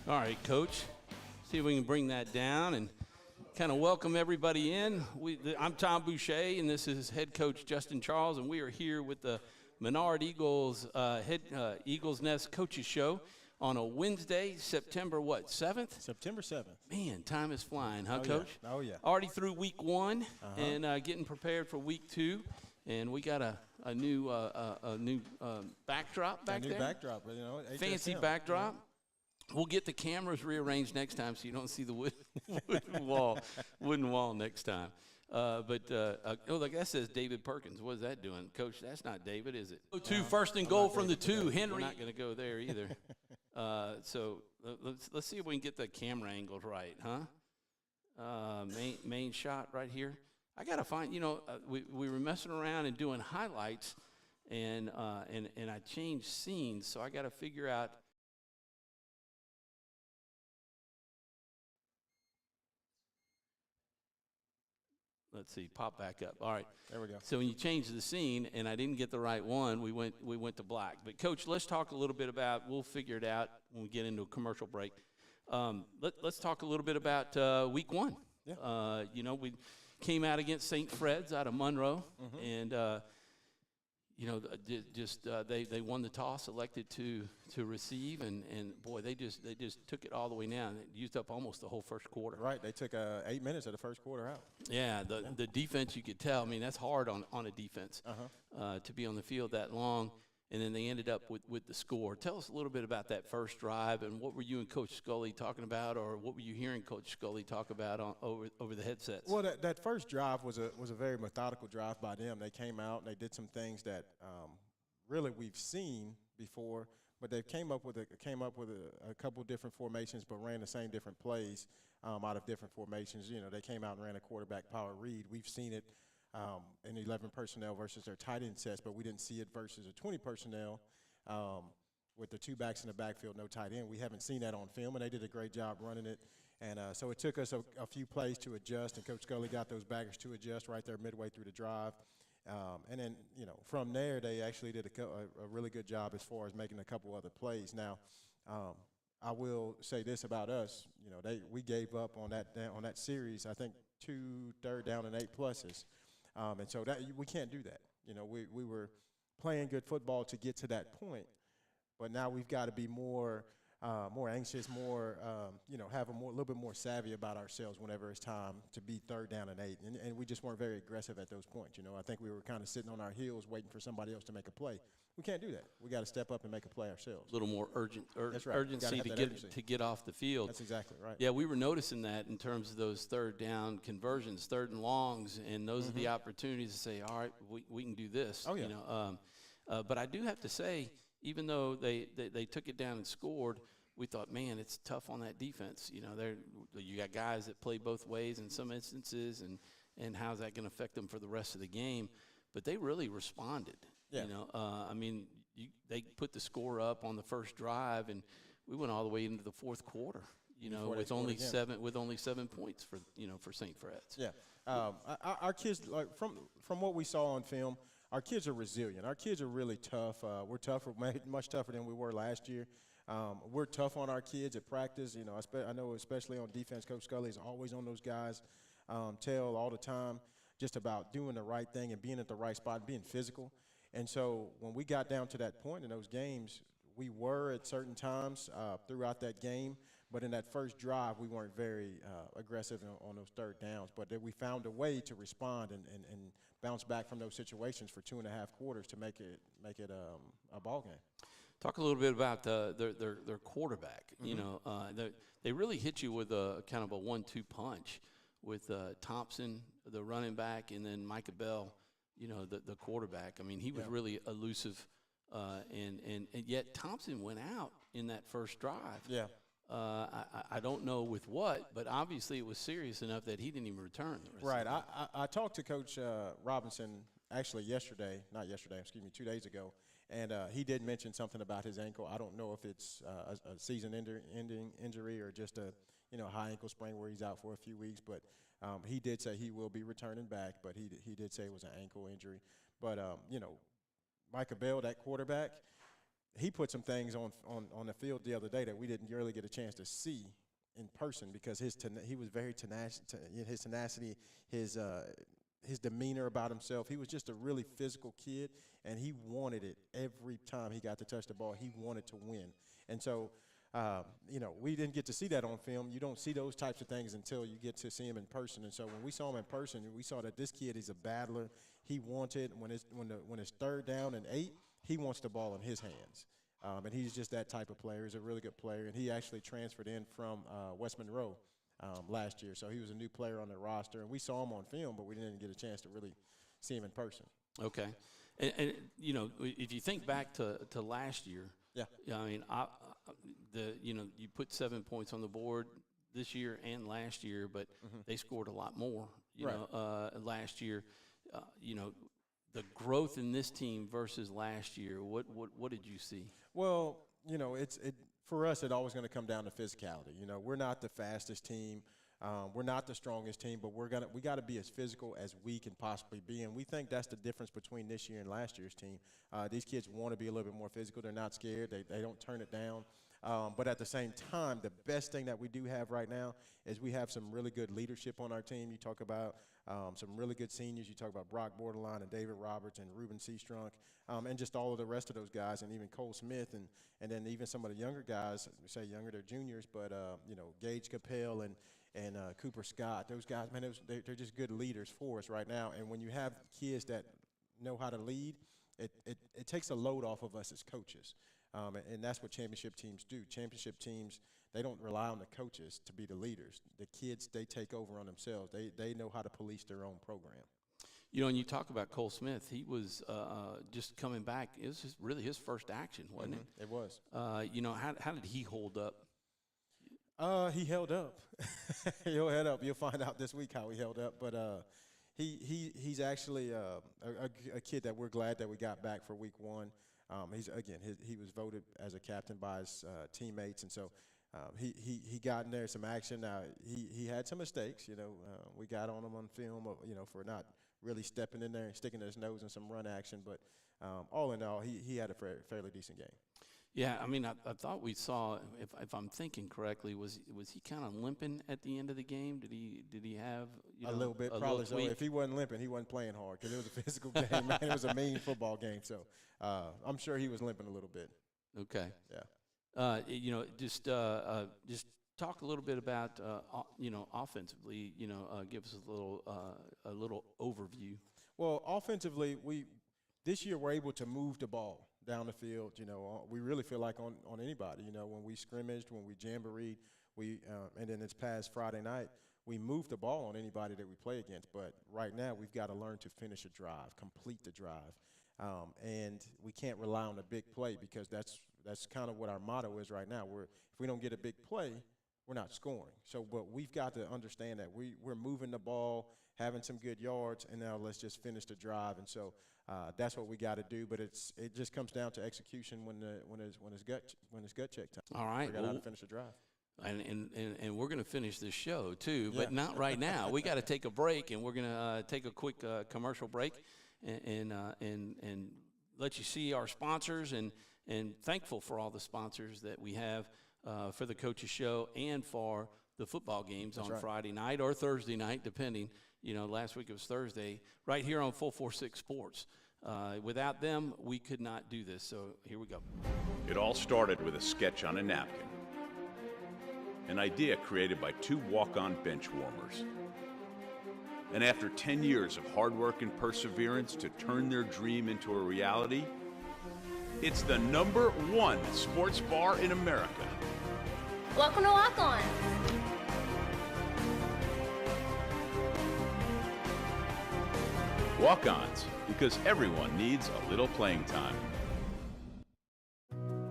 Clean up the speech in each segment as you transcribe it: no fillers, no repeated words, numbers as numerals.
All right, Coach. See if we can bring that down and kind of welcome everybody in. I'm Tom Boucher, and this is head coach Justin Charles, and we are here with the Menard Eagles Eagles Nest Coaches Show on a Wednesday, September what, 7th? September 7th. Man, time is flying, huh, Oh, Coach? Yeah. Oh, yeah. Already through week one and getting prepared for week two, and we got a new backdrop back A new there. backdrop, you know. Fancy HSM. backdrop. We'll get the cameras rearranged next time so you don't see the wooden wall next time. Oh, look, that says David Perkins. What is that doing? Coach, that's not David, is it? First and goal from the two. Henry. We're not going to go there either. So let's see if we can get the camera angles right, huh? Main shot right here. I got to find, we were messing around and doing highlights, and I changed scenes, so I got to figure out. Let's see, pop back up. All right. There we go. So when you change the scene, and I didn't get the right one, we went to black. But, Coach, let's talk a little bit about, we'll figure it out when we get into a commercial break. Let's talk a little bit about week one. Yeah. We came out against St. Fred's out of Monroe, and they won the toss, elected to receive, and boy, they just took it all the way down. They used up almost the whole first quarter. Right, they took 8 minutes of the first quarter out. Yeah, the defense, you could tell. I mean, that's hard on a defense to be on the field that long. And then they ended up with the score. Tell us a little bit about that first drive, and what were you and Coach Scully talking about, or what were you hearing Coach Scully talk about over the headsets? Well, that first drive was a very methodical drive by them. They came out and they did some things that really we've seen before, but they came up with a couple different formations, but ran the same different plays out of different formations. They came out and ran a quarterback power read. We've seen it in 11 personnel versus their tight end sets, but we didn't see it versus a 20 personnel with the two backs in the backfield, no tight end. We haven't seen that on film, and they did a great job running it. And so it took us a few plays to adjust, and Coach Scully got those backers to adjust right there midway through the drive. And then, from there, they actually did a really good job as far as making a couple other plays. Now, I will say this about us. We gave up on that series, I think, 2 third down and 8 pluses. And so we can't do that. We were playing good football to get to that point, but now we've got to be more anxious, have a little bit more savvy about ourselves whenever it's time to be third down and 8. And we just weren't very aggressive at those points. I think we were kind of sitting on our heels waiting for somebody else to make a play. We can't do that. We got to step up and make a play ourselves. A little more urgency urgency. to get off the field. That's exactly right. Yeah, we were noticing that in terms of those third down conversions, third and longs, and those are the opportunities to say, all right, we can do this. Oh, yeah. But I do have to say, even though they took it down and scored, we thought, man, it's tough on that defense. You got guys that play both ways in some instances, and how's that going to affect them for the rest of the game? But they really responded. Yeah. They put the score up on the first drive, and we went all the way into the fourth quarter. With only 7 points for St. Fred's. Yeah. Our kids, like from what we saw on film, our kids are resilient. Our kids are really tough. We're tougher, much tougher than we were last year. We're tough on our kids at practice. I know especially on defense, Coach Scully is always on those guys' tail all the time, just about doing the right thing and being at the right spot and being physical. And so when we got down to that point in those games, we were at certain times throughout that game. But in that first drive, we weren't very aggressive on those third downs. But we found a way to respond and bounce back from those situations for 2.5 quarters to make it a ball game. Talk a little bit about their quarterback. They really hit you with a kind of a 1-2 punch with Thompson, the running back, and then Micah Bell, the quarterback. I mean, he was really elusive, and yet Thompson went out in that first drive. Yeah. I don't know with what, but obviously it was serious enough that he didn't even return. Right. I talked to Coach Robinson actually 2 days ago, and he did mention something about his ankle. I don't know if it's a season-ending injury or just a high ankle sprain where he's out for a few weeks, but he did say he will be returning back, but he did say it was an ankle injury. But, Micah Bell, that quarterback, he put some things on the field the other day that we didn't really get a chance to see in person because he was very tenacious. His tenacity, his demeanor about himself. He was just a really physical kid, and he wanted it every time he got to touch the ball. He wanted to win, and so. We didn't get to see that on film. You don't see those types of things until you get to see him in person. And so when we saw him in person, we saw that this kid is a battler. He wanted when it's 3rd down and 8, he wants the ball in his hands. And he's just that type of player. He's a really good player. And he actually transferred in from West Monroe last year. So he was a new player on the roster. And we saw him on film, but we didn't get a chance to really see him in person. Okay. And if you think back to last year, yeah. I mean, you put 7 points on the board this year and last year, but they scored a lot more, last year. The growth in this team versus last year, what did you see? Well, for us, it's always going to come down to physicality. We're not the fastest team. We're not the strongest team, but we got to be as physical as we can possibly be, and we think that's the difference between this year and last year's team. These kids want to be a little bit more physical. They're not scared. They don't turn it down. But at the same time, the best thing that we do have right now is we have some really good leadership on our team. You talk about some really good seniors. You talk about Brock Borderline and David Roberts and Ruben Seastrunk, and just all of the rest of those guys, and even Cole Smith, and then even some of the younger guys. We say younger, they're juniors, but Gage Capel and Cooper Scott. Those guys, man, they're just good leaders for us right now. And when you have kids that know how to lead, it takes a load off of us as coaches. And that's what championship teams do. Championship teams, they don't rely on the coaches to be the leaders. The kids, they take over on themselves. They know how to police their own program. And you talk about Cole Smith. He was just coming back. It was really his first action, wasn't it? It was. How did he hold up? He held up. He'll head up. You'll find out this week how he held up. But he's actually a kid that we're glad that we got back for week 1. He was voted as a captain by his teammates, and so he got in there some action. Now he had some mistakes. We got on him on film, for not really stepping in there and sticking his nose in some run action. But all in all, he had a fairly decent game. Yeah, I mean, I thought we saw, if I'm thinking correctly, was he kind of limping at the end of the game? Did he have a little bit? Probably so. If he wasn't limping, he wasn't playing hard because it was a physical game. Man, it was a mean football game. So I'm sure he was limping a little bit. Okay. Yeah. Just talk a little bit about offensively. Give us a little overview. Well, offensively, this year we're able to move the ball down the field. We really feel like on anybody. When we scrimmaged, when we jamboreed, and then this past Friday night, we moved the ball on anybody that we play against. But right now, we've got to learn to finish a drive, complete the drive, and we can't rely on a big play because that's kind of what our motto is right now. If we don't get a big play, we're not scoring. So, but we've got to understand that we're moving the ball, having some good yards, and now let's just finish the drive. And so that's what we got to do. But it just comes down to execution when it's gut check time. All right, we got to finish the drive. And we're going to finish this show too, but not right now. We got to take a break, and we're going to take a quick commercial break, and let you see our sponsors, and thankful for all the sponsors that we have for the Coaches Show and for the football games on Friday night or Thursday night, depending. Last week it was Thursday, right here on 446 Sports. Without them, we could not do this. So here we go. It all started with a sketch on a napkin. An idea created by 2 walk-on bench warmers. And after 10 years of hard work and perseverance to turn their dream into a reality, it's the #1 sports bar in America. Welcome to Walk On. Walk-ons, because everyone needs a little playing time.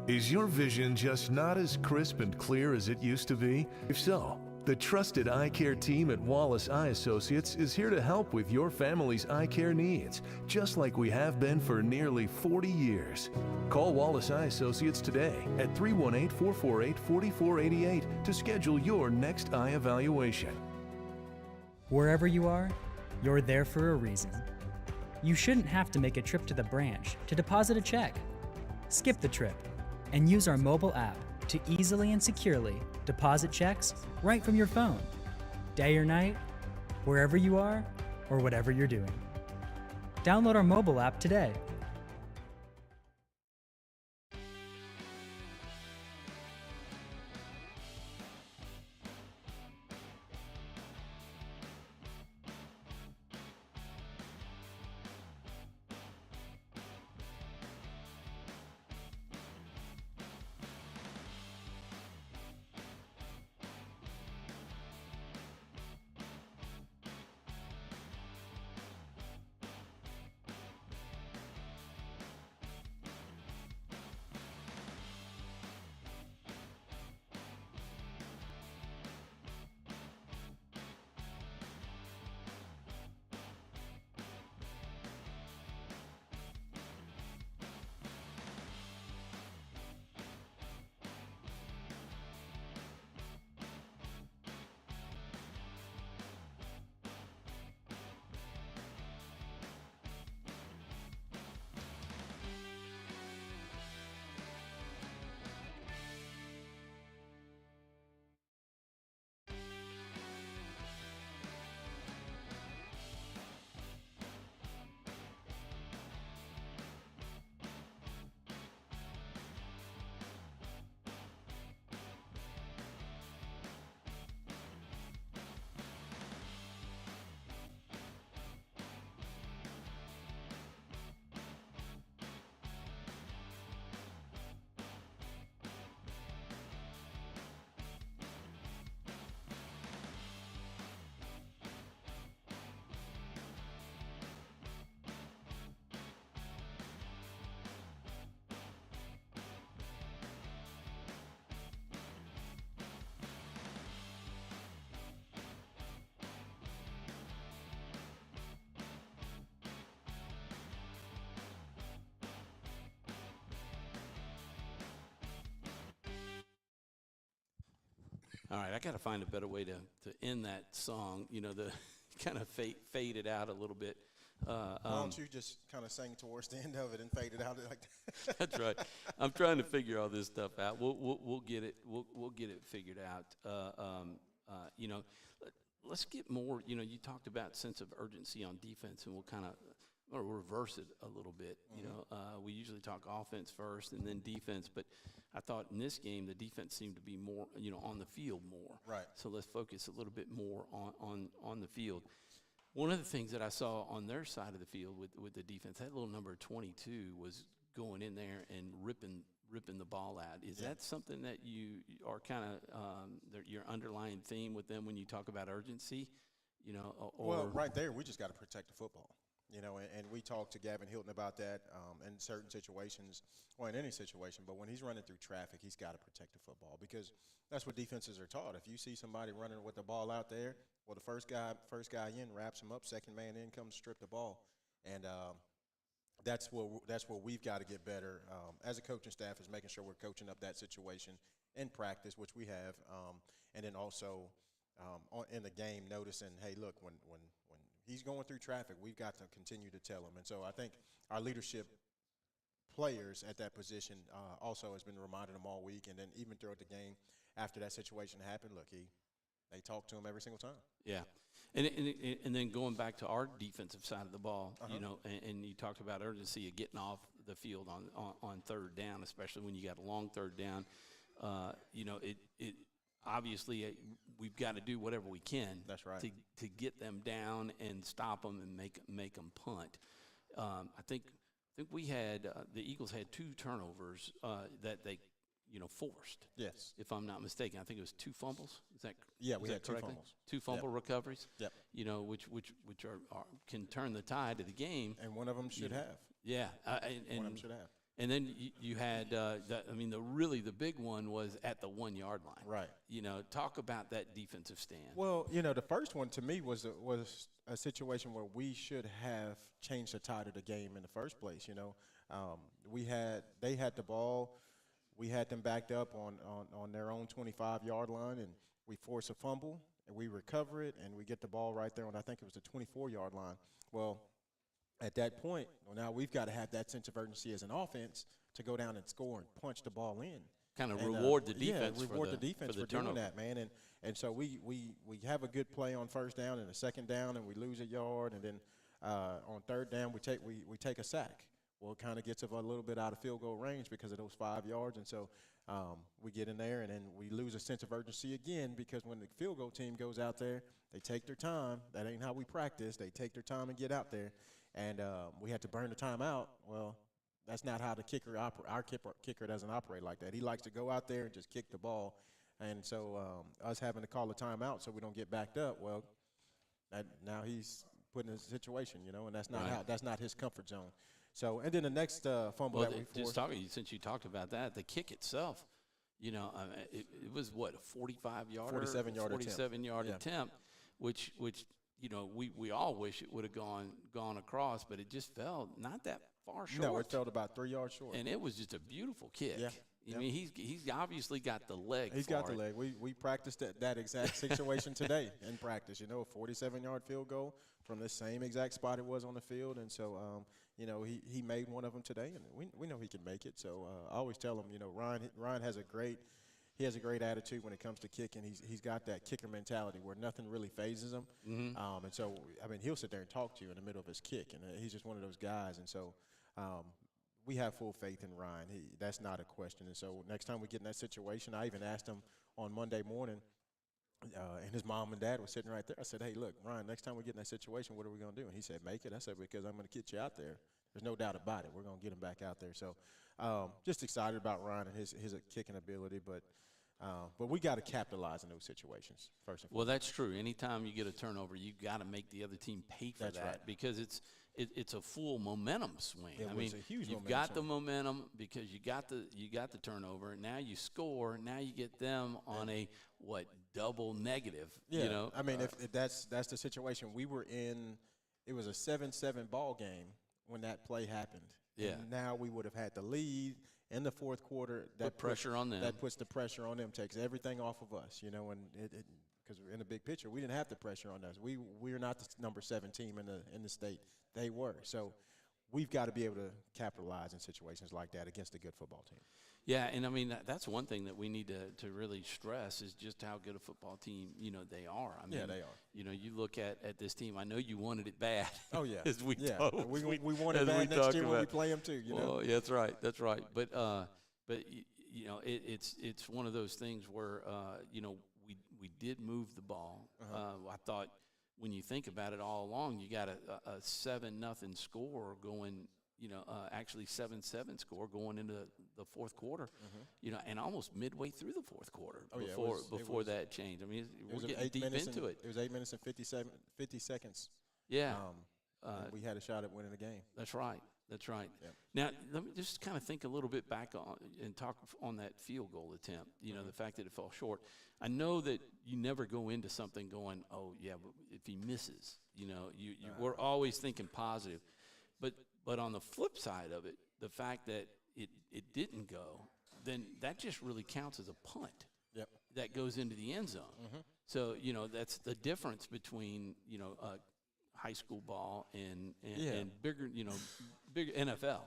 Is your vision just not as crisp and clear as it used to be? If so, the trusted eye care team at Wallace Eye Associates is here to help with your family's eye care needs, just like we have been for nearly 40 years. Call Wallace Eye Associates today at 318-448-4488 to schedule your next eye evaluation. Wherever you are, you're there for a reason. You shouldn't have to make a trip to the branch to deposit a check. Skip the trip and use our mobile app to easily and securely deposit checks right from your phone, day or night, wherever you are or whatever you're doing. Download our mobile app today. All right, I got to find a better way to end that song. You know, the kind of fade it out a little bit. Why don't you just kind of sing towards the end of it and fade it out like that? That's right. I'm trying to figure all this stuff out. We'll get it. We'll get it figured out. You know, let's get more. You know, you talked about sense of urgency on defense, and we'll kind of reverse it a little bit. You know, we usually talk offense first and then defense, but I thought in this game the defense seemed to be more, you know, on the field more. Right. So let's focus a little bit more on the field. One of the things that I saw on their side of the field with the defense, that little number 22 was going in there and ripping the ball out. Is that something that you are kind of your underlying theme with them when you talk about urgency? You know, Well, right there, we just got to protect the football. You know, and we talked to Gavin Hilton about that in certain situations, or in any situation. But when he's running through traffic, he's got to protect the football because that's what defenses are taught. If you see somebody running with the ball out there, well, the first guy in wraps him up, second man in comes strip the ball, and that's where we've got to get better as a coaching staff is making sure we're coaching up that situation in practice, which we have, and then also in the game noticing, hey, look, when he's going through traffic, we've got to continue to tell him. And so I think our leadership players at that position also has been reminding them all week, and then even throughout the game after that situation happened, look, they talk to him every single time. Yeah. And then going back to our defensive side of the ball, you know, and you talked about urgency of getting off the field on third down, especially when you got a long third down. You know, it obviously we've got to do whatever we can. That's right. To get them down and stop them and make them punt. I think we had the Eagles had 2 turnovers that they forced. Yes. If I'm not mistaken, I think it was 2 fumbles. Is that we had 2 correctly? fumbles. 2 fumble recoveries. Yep. You know, which are can turn the tide of the game. And one of them should have. Yeah. One of them should have. And then you had, the big one was at the 1 yard line. Right. You know, talk about that defensive stand. Well, you know, the first one to me was a situation where we should have changed the tide of the game in the first place. You know, they had the ball, we had them backed up on their own 25-yard line, and we force a fumble, and we recover it, and we get the ball right there on, I think it was the 24-yard line. Well, at that point, now we've got to have that sense of urgency as an offense to go down and score and punch the ball in. Kind of And, reward the defense reward the defense for the doing turnover. that, man. And so we have a good play on first down and a second down, and we lose a yard, and then on third down we take a sack. Well, it kind of gets us a little bit out of field goal range because of those 5 yards, and so we get in there, and then we lose a sense of urgency again because when the field goal team goes out there, they take their time. That ain't how we practice. They take their time and get out there, and we had to burn the time out. Well, that's not how the kicker operates. Our kicker doesn't operate like that. He likes to go out there and just kick the ball. And so us having to call a timeout so we don't get backed up, well, now he's put in a situation, and that's not that's not his comfort zone. So, and then the next fumble that we forced. Since you talked about that, the kick itself, it was what, a 45-yard, 47-yard attempt, which we all wish it would have gone across, but it just fell not that far short. No, it fell about 3 yards short. And it was just a beautiful kick. Yeah. I mean, he's obviously got the leg. He's got the leg. We practiced that exact situation today in practice. A 47-yard field goal from the same exact spot it was on the field, and so he made one of them today, and we know he can make it. So I always tell him, Ryan has a great attitude when it comes to kicking. He's got that kicker mentality where nothing really phases him, and so he'll sit there and talk to you in the middle of his kick, and he's just one of those guys, and so. We have full faith in Ryan. That's not a question. And so next time we get in that situation, I even asked him on Monday morning, and his mom and dad were sitting right there. I said, hey, look, Ryan, next time we get in that situation, what are we going to do? And he said, make it. I said, because I'm going to get you out there. There's no doubt about it. We're going to get him back out there. So just excited about Ryan and his kicking ability. But we got to capitalize in those situations first and foremost. Well, that's true. Anytime you get a turnover, you got to make the other team pay for that right. because it's a full momentum swing. It was a huge you've momentum got swing. the momentum because you got the turnover. Now you score. Now you get them on a double negative. Yeah. If that's the situation we were in, it was a 7-7 ball game when that play happened. Yeah. And now we would have had the lead in the fourth quarter. Put pressure on them. That puts the pressure on them, takes everything off of us, and because in the big picture, we didn't have the pressure on us. We're not the number 7 team in the state. They were. So we've got to be able to capitalize in situations like that against a good football team. Yeah, and that's one thing that we need to really stress is just how good a football team, they are. Yeah, they are. You look at this team. I know you wanted it bad. Oh, yeah. as we talked. We want it bad next year when we play them too, Well, yeah, that's right. That's right. But it's one of those things where, we did move the ball. I thought when you think about it all along, you got a 7-0 score going, actually 7-7 score going into the fourth quarter, and almost midway through the fourth quarter before that change. I mean, we're getting deep into it. It was 8 minutes and 50 seconds. Yeah. We had a shot at winning the game. That's right. That's right. Yep. Now, let me just kind of think a little bit back on and talk on that field goal attempt, the fact that it fell short. I know that you never go into something going, oh, yeah, but if he misses, we're always thinking positive. But on the flip side of it, the fact that it didn't go, then that just really counts as a punt. Yep. That goes into the end zone. So, that's the difference between, high school ball and bigger, bigger NFL.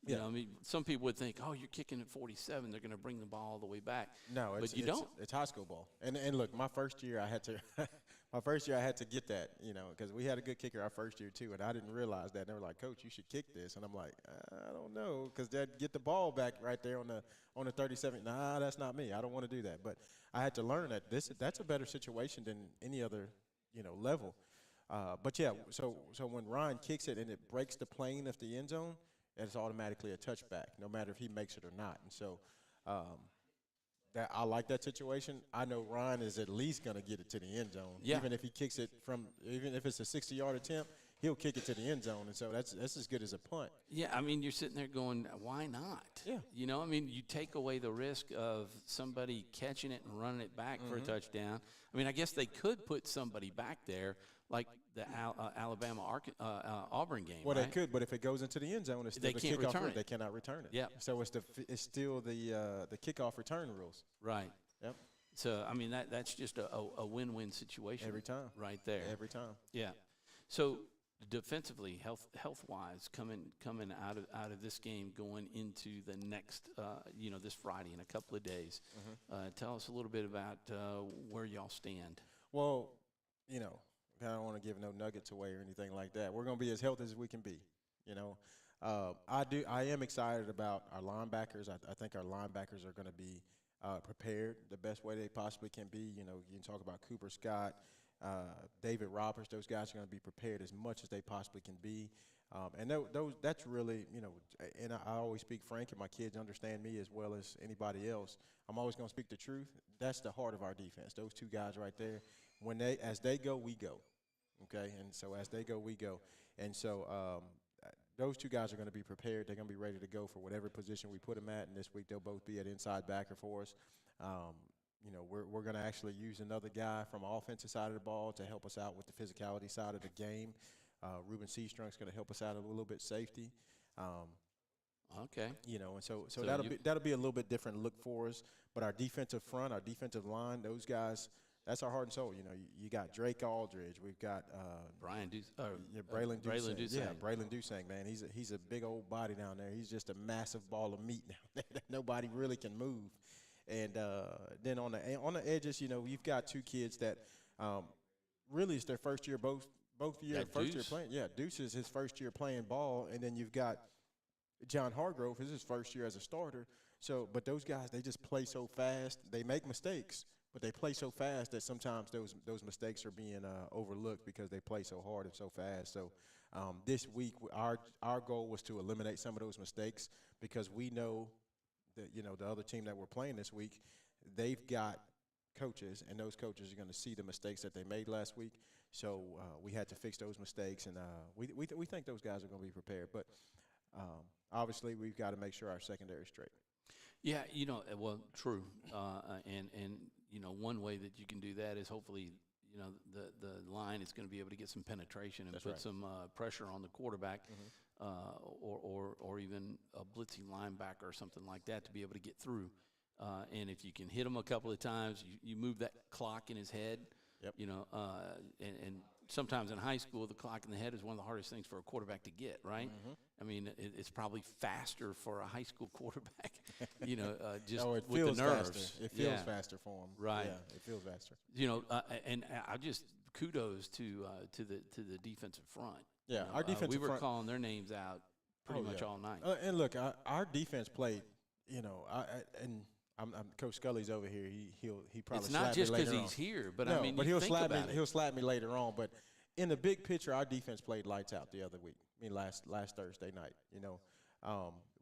You know, some people would think, oh, you're kicking at 47, they're going to bring the ball all the way back. No, but you don't. It's high school ball. And look, my first year I had to get that, because we had a good kicker our first year too, and I didn't realize that. And they were like, Coach, you should kick this, and I'm like, I don't know, because they'd get the ball back right there on the 37. Nah, that's not me. I don't want to do that. But I had to learn that that's a better situation than any other, level. But yeah, so when Ryan kicks it and it breaks the plane of the end zone, it's automatically a touchback, no matter if he makes it or not. And so I like that situation. I know Ryan is at least going to get it to the end zone. Yeah. Even if he kicks it even if it's a 60-yard attempt, he'll kick it to the end zone. And so that's as good as a punt. Yeah, I mean, you're sitting there going, why not? Yeah. You take away the risk of somebody catching it and running it back for a touchdown. I mean, I guess they could put somebody back there like the Auburn game. Well, right? they could, but if it goes into the end zone, it's still They the can't kickoff return rule. it. They cannot return it. Yeah. So it's still the kickoff return rules. Right. Yep. So, I mean, that's just a win-win situation. Every time. Right there. Every time. Yeah. So defensively, health wise, coming out of this game, going into the next, this Friday in a couple of days. Tell us a little bit about where y'all stand. Well, I don't want to give no nuggets away or anything like that. We're going to be as healthy as we can be. I am excited about our linebackers. I think our linebackers are going to be prepared the best way they possibly can be. You can talk about Cooper Scott, David Roberts. Those guys are going to be prepared as much as they possibly can be. And that's really, and I always speak frank, and my kids understand me as well as anybody else. I'm always going to speak the truth. That's the heart of our defense. Those two guys right there, as they go, we go. Okay, and so as they go, we go. And so those two guys are going to be prepared. They're going to be ready to go for whatever position we put them at. And this week they'll both be at inside backer for us. We're going to actually use another guy from the offensive side of the ball to help us out with the physicality side of the game. Ruben Seastrung's going to help us out a little bit safety. Okay. And so that'll be a little bit different look for us. But our defensive front, our defensive line, those guys, that's our heart and soul. You got Drake Aldridge. We've got Braylon Dusang. Dusang. Yeah, Braylon Dusang, man. He's a big old body down there. He's just a massive ball of meat down there that nobody really can move. And then on the edges, you've got two kids that really it's their first year both years first year playing. Yeah, Deuce is his first year playing ball, and then you've got John Hargrove. This is his first year as a starter. So, but those guys, they just play so fast. They make mistakes, but they play so fast that sometimes those mistakes are being overlooked because they play so hard and so fast. So this week, our goal was to eliminate some of those mistakes because we know that, the other team that we're playing this week, they've got coaches, and those coaches are going to see the mistakes that they made last week. So we had to fix those mistakes, and we think those guys are going to be prepared. But obviously, we've got to make sure our secondary is straight. Yeah, well, true. And one way that you can do that is hopefully, the line is going to be able to get some penetration and put some pressure on the quarterback, or even a blitzing linebacker or something like that to be able to get through. And if you can hit him a couple of times, you move that clock in his head. Yep. And sometimes in high school, the clock in the head is one of the hardest things for a quarterback to get, right? Mm-hmm. I mean, it's probably faster for a high school quarterback, just it with feels the nerves. Faster. It feels faster for him. Right. Yeah, it feels faster. And I just kudos to the defensive front. Yeah, our defensive front. We were calling their names out pretty much all night. And look, our defense played, I'm Coach Scully's over here. He probably it's not just because he's here, but but he'll slap me. It. He'll slap me later on. But in the big picture, our defense played lights out the other week. Last Thursday night.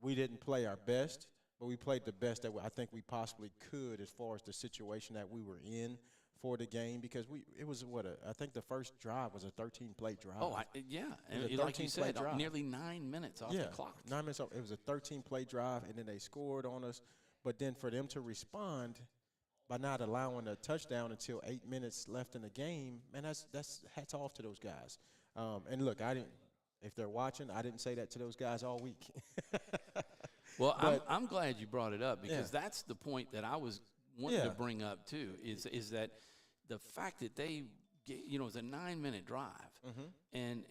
We didn't play our best, but we played the best that I think we possibly could as far as the situation that we were in for the game, because I think the first drive was a 13-play drive. Oh, and like you said, nearly 9 minutes off the clock. 9 minutes off. It was a 13-play drive, and then they scored on us. But then for them to respond by not allowing a touchdown until 8 minutes left in the game, man, that's hats off to those guys. And look, if they're watching, I didn't say that to those guys all week. Well, I'm glad you brought it up, because that's the point that I was wanting to bring up too. Is that the fact that they, it was a 9-minute drive, and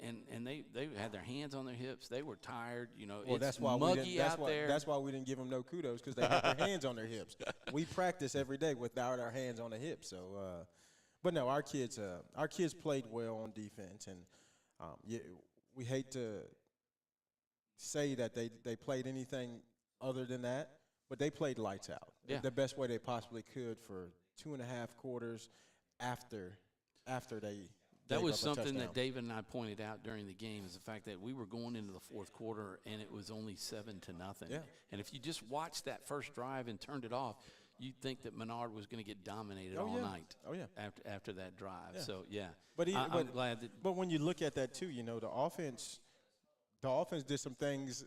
they had their hands on their hips. They were tired. It's that's why muggy out there. That's why we didn't give them no kudos, because they had their hands on their hips. We practice every day without our hands on the hips. So, but no, our kids played well on defense, and we hate to say that they played anything other than that, but they played lights out. Yeah. The best way they possibly could for 2.5 quarters after they That was gave up a something touchdown. that David and I pointed out during the game, is the fact that we were going into the fourth quarter and it was only 7-0. Yeah. And if you just watched that first drive and turned it off, you'd think that Menard was going to get dominated all night. Oh yeah. After that drive. Yeah. So yeah. But I'm glad that. But when you look at that too, the offense did some things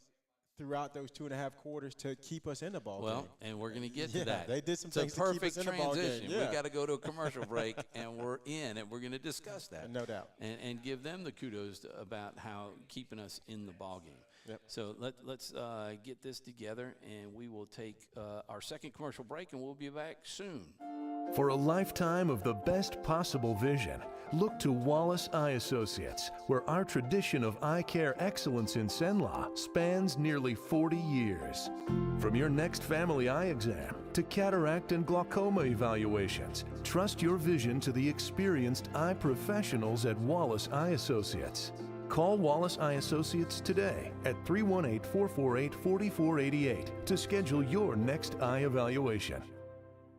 throughout those 2.5 quarters to keep us in the ball game. And we're going to get to that. They did some it's things a to keep us in the ball game. transition. Yeah. We got to go to a commercial break, and we're in, and we're going to discuss that. No doubt. And give them the kudos about how keeping us in the ball game. Yep. So let's get this together, and we will take our second commercial break, and we'll be back soon. For a lifetime of the best possible vision, look to Wallace Eye Associates, where our tradition of eye care excellence in Cenla spans nearly 40 years. From your next family eye exam to cataract and glaucoma evaluations, trust your vision to the experienced eye professionals at Wallace Eye Associates. Call Wallace Eye Associates today at 318-448-4488 to schedule your next eye evaluation.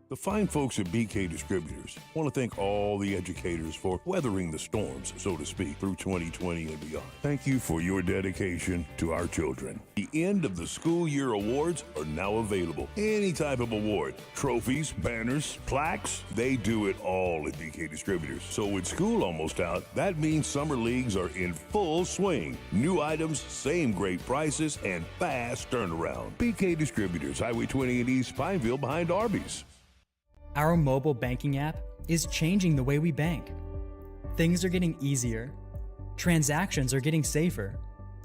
The fine folks at BK Distributors want to thank all the educators for weathering the storms, so to speak, through 2020 and beyond. Thank you for your dedication to our children. The end of the school year awards are now available. Any type of award, trophies, banners, plaques, they do it all at BK Distributors. So with school almost out, that means summer leagues are in full swing. New items, same great prices, and fast turnaround. BK Distributors, Highway 20 in East Pineville behind Arby's. Our mobile banking app is changing the way we bank. Things are getting easier, transactions are getting safer,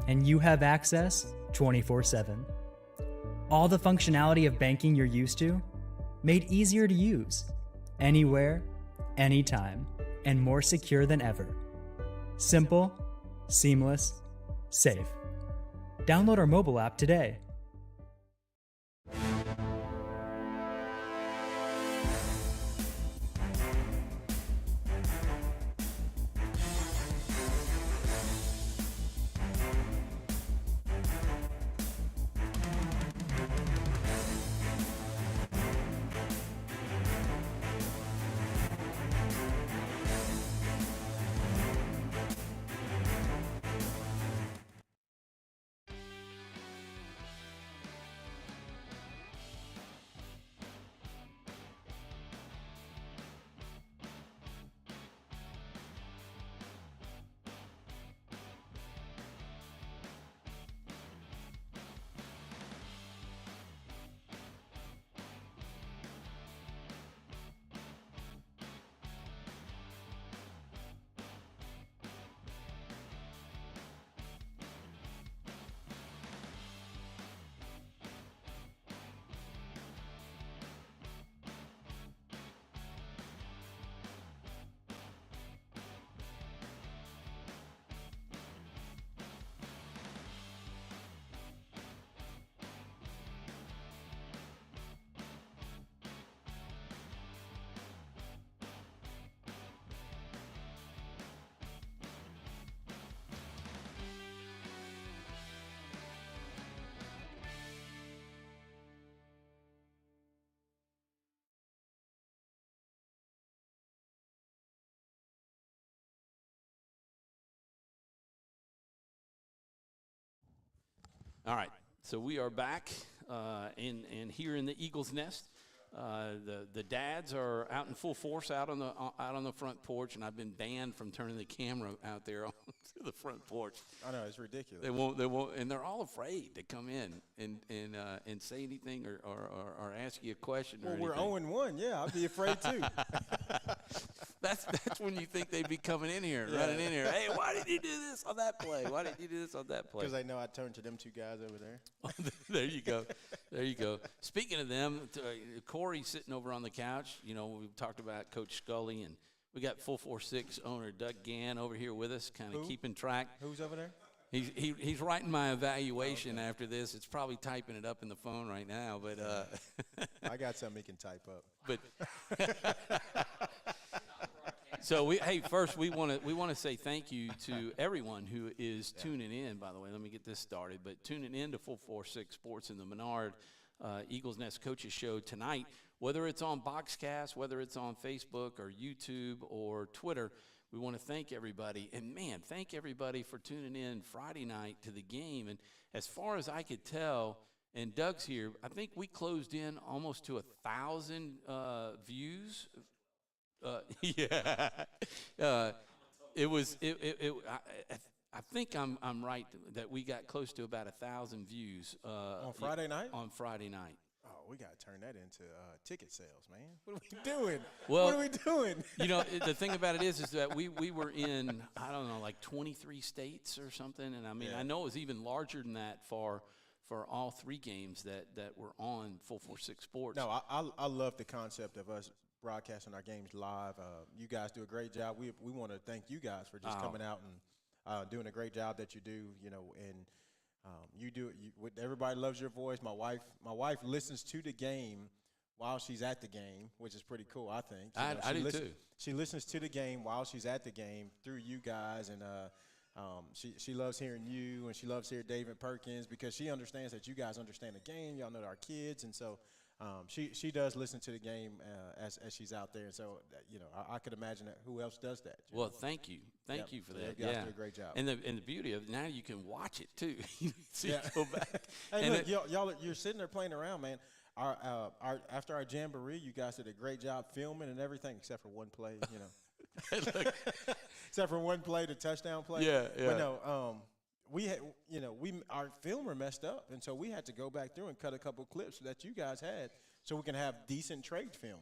and you have access 24/7. All the functionality of banking you're used to, made easier to use, anywhere, anytime, and more secure than ever. Simple, seamless, safe. Download our mobile app today. All right, so we are back and here in the Eagles Nest. The dads are out in full force out on the front porch, and I've been banned from turning the camera out there onto the front porch. I know, it's ridiculous. They won't, and they're all afraid to come in and say anything or ask you a question. Well, or anything. we're 0-1. Yeah, I'd be afraid too. That's when you think they'd be coming in here, running in here. Hey, why did you do this on that play? Why did you do this on that play? Because they know I turned to them two guys over there. There you go. There you go. Speaking of them, Corey's sitting over on the couch. You know, we talked about Coach Scully, and we got 446 owner Doug Gann over here with us, kind of keeping track. Who's over there? He's writing my evaluation after this. It's probably typing it up in the phone right now, but I got something he can type up. But so first we want to say thank you to everyone who is tuning in. By the way, let me get this started. But tuning in to 446 Sports in the Menard Eagles Nest Coaches Show tonight, whether it's on Boxcast, whether it's on Facebook or YouTube or Twitter. We want to thank everybody. And, man, thank everybody for tuning in Friday night to the game. And as far as I could tell, and Doug's here, I think we closed in almost to 1,000 views. I think I'm right that we got close to about 1,000 views. On Friday night? On Friday night. Oh, we got to turn that into ticket sales, man. What are we doing? Well, what are we doing? You know, the thing about it is that we were in, I don't know, like 23 states or something. And, I mean, I know it was even larger than that for all three games that were on 446 Sports. No, I love the concept of us broadcasting our games live. You guys do a great job. We want to thank you guys for just coming out and doing a great job that you do. You know, and you do it. Everybody loves your voice. My wife listens to the game while she's at the game, which is pretty cool, I think. I do too. She listens to the game while she's at the game through you guys, and she loves hearing you, and she loves hearing David Perkins because she understands that you guys understand the game. Y'all know our kids, and so she does listen to the game as she's out there. And so, you know, I could imagine that who else does that. Well, thank you for So that. you guys do a great job. And the beauty of it, now you can watch it too. So you go back. Hey, and look, y'all, you're sitting there playing around, man. After our jamboree, you guys did a great job filming and everything, except for one play, you know. Except for one play, the touchdown play. Yeah. But no, we had, you know, our filmer messed up, and so we had to go back through and cut a couple clips that you guys had, so we can have decent trade film,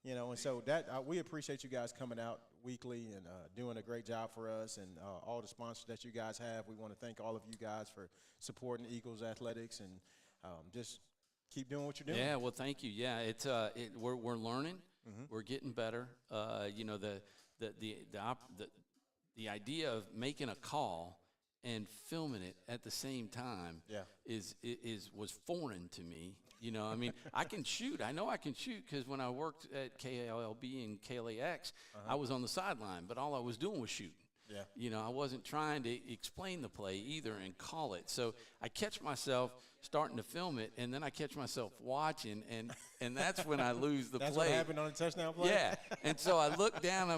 you know. And so that we appreciate you guys coming out weekly and doing a great job for us, and all the sponsors that you guys have. We want to thank all of you guys for supporting Eagles athletics, and just keep doing what you're doing. Yeah, well, thank you. Yeah, it's we're learning, we're getting better. You know, the idea of making a call and filming it at the same time was foreign to me. You know, I mean, I can shoot. I know I can shoot because when I worked at KLB and KLAX, I was on the sideline, but all I was doing was shooting. Yeah. You know, I wasn't trying to explain the play either and call it. So I catch myself starting to film it, and then I catch myself watching, and that's when I lose the That's play. what happened on the touchdown play? Yeah. And so I look down,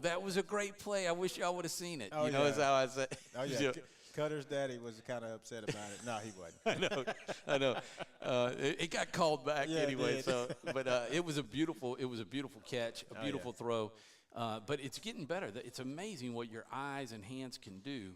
that was a great play. I wish y'all would have seen it. Oh, you know, yeah. is how I say. Oh, yeah. Cutter's daddy was kind of upset about it. No, he wasn't. I know. It got called back anyway. It did. So, but it was a beautiful catch, a beautiful throw. But it's getting better. It's amazing what your eyes and hands can do,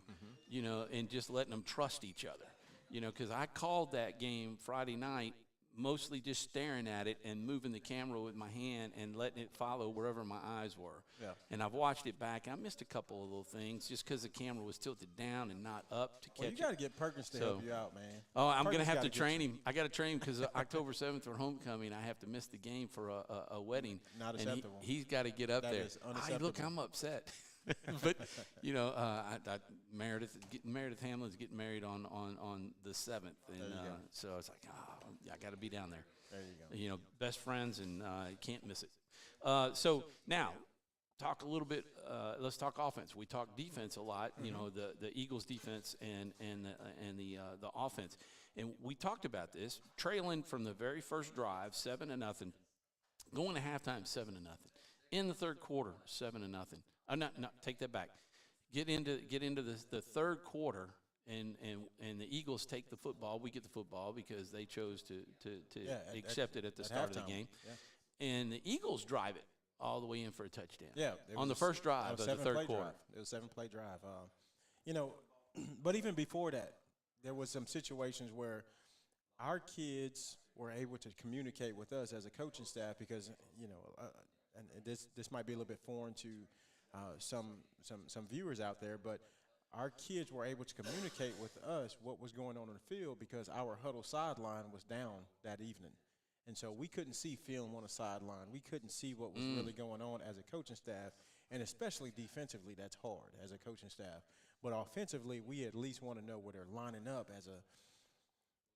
you know, and just letting them trust each other. You know, because I called that game Friday night mostly just staring at it and moving the camera with my hand and letting it follow wherever my eyes were. Yeah. And I've watched it back. I missed a couple of little things just because the camera was tilted down and not up to catch Well, you got to get Perkins to help you out, man. Oh, I'm going to Perkins have gotta to train him. I got to train him because October 7th for homecoming, I have to miss the game for a wedding. Not and acceptable. He's got to get up That there. is unacceptable. Look, I'm upset. But, you know, Meredith Hamlin's getting married on the 7th. And so I was like, I got to be down there. There you go. You know, best friends, and can't miss it. So now, talk a little bit. Let's talk offense. We talk defense a lot. You know, the Eagles' defense and the offense. And we talked about this, trailing from the very first drive, 7-0, going to halftime, 7-0. In the third quarter, 7-0. Take that back. Get into the third quarter. And the Eagles take the football. We get the football because they chose to accept it at the start of the game. Yeah. And the Eagles drive it all the way in for a touchdown. Yeah. On the first drive of the third quarter. It was a 7-play drive. You know, but even before that, there was some situations where our kids were able to communicate with us as a coaching staff because, you know, and this might be a little bit foreign to some viewers out there, but our kids were able to communicate with us what was going on in the field because our huddle sideline was down that evening. And so we couldn't see film on the sideline. We couldn't see what was really going on as a coaching staff, and especially defensively, that's hard as a coaching staff. But offensively, we at least want to know where they're lining up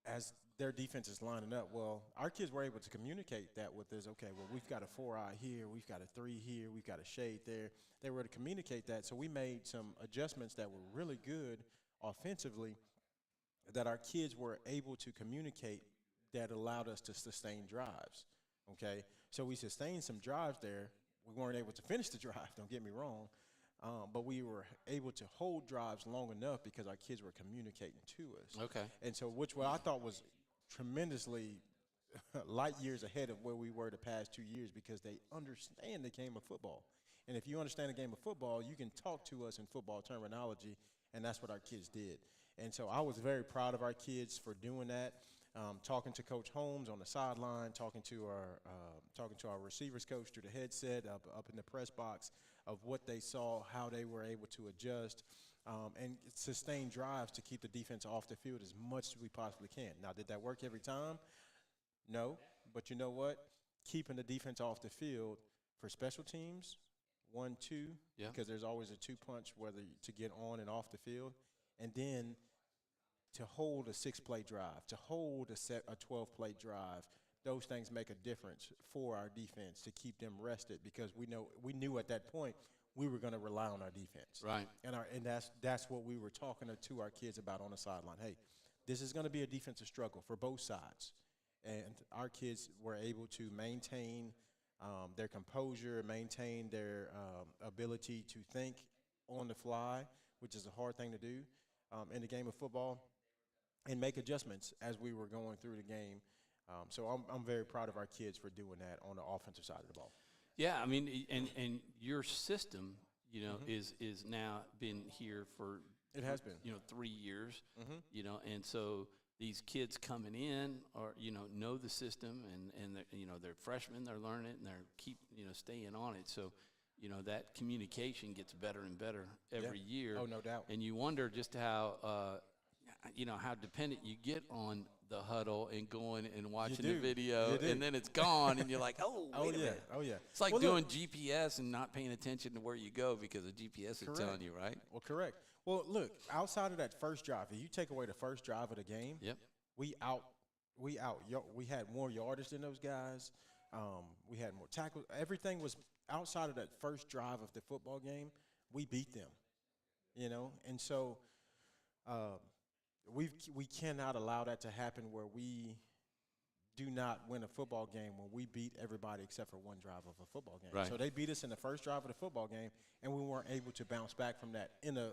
as their defense is lining up. Well, our kids were able to communicate that with us. Okay, well, we've got a 4-eye here, we've got a 3 here, we've got a shade there. They were able to communicate that, so we made some adjustments that were really good offensively that our kids were able to communicate that allowed us to sustain drives, okay? So we sustained some drives there. We weren't able to finish the drive, don't get me wrong, but we were able to hold drives long enough because our kids were communicating to us. Okay. And so what I thought was tremendously light years ahead of where we were the past 2 years because they understand the game of football. And if you understand the game of football, you can talk to us in football terminology, and that's what our kids did. And so I was very proud of our kids for doing that. Talking to Coach Holmes on the sideline, talking to our receivers coach through the headset up in the press box of what they saw, how they were able to adjust, and sustain drives to keep the defense off the field as much as we possibly can. Now, did that work every time? No, but you know what? keeping the defense off the field for special teams, 1-2, Yeah. because there's always a 2-punch to get on and off the field, and then to hold a 6-play drive, to hold a 12-play drive. Those things make a difference for our defense to keep them rested, because we knew at that point we were going to rely on our defense. Right. And that's what we were talking to our kids about on the sideline. Hey, this is going to be a defensive struggle for both sides. And our kids were able to maintain their composure, maintain their ability to think on the fly, which is a hard thing to do in the game of football, and make adjustments as we were going through the game. So I'm very proud of our kids for doing that on the offensive side of the ball. Yeah, I mean, and your system, is now been here for It has been. 3 years, and so these kids coming in are know the system, and they're freshmen, they're learning it, and they're staying on it. So that communication gets better and better every year. Oh, no doubt. And you wonder just how how dependent you get on the huddle and going and watching the video, and then it's gone, and you're like, wait a minute. Oh, yeah. It's like doing GPS and not paying attention to where you go because the GPS is telling you, right? Well, correct. Well, look, outside of that first drive, if you take away the first drive of the game, Yep. we had more yardage than those guys. We had more tackles. Everything was outside of that first drive of the football game. We beat them, and so we cannot allow that to happen where we do not win a football game when we beat everybody except for one drive of a football game. Right. So they beat us in the first drive of the football game, and we weren't able to bounce back from that in a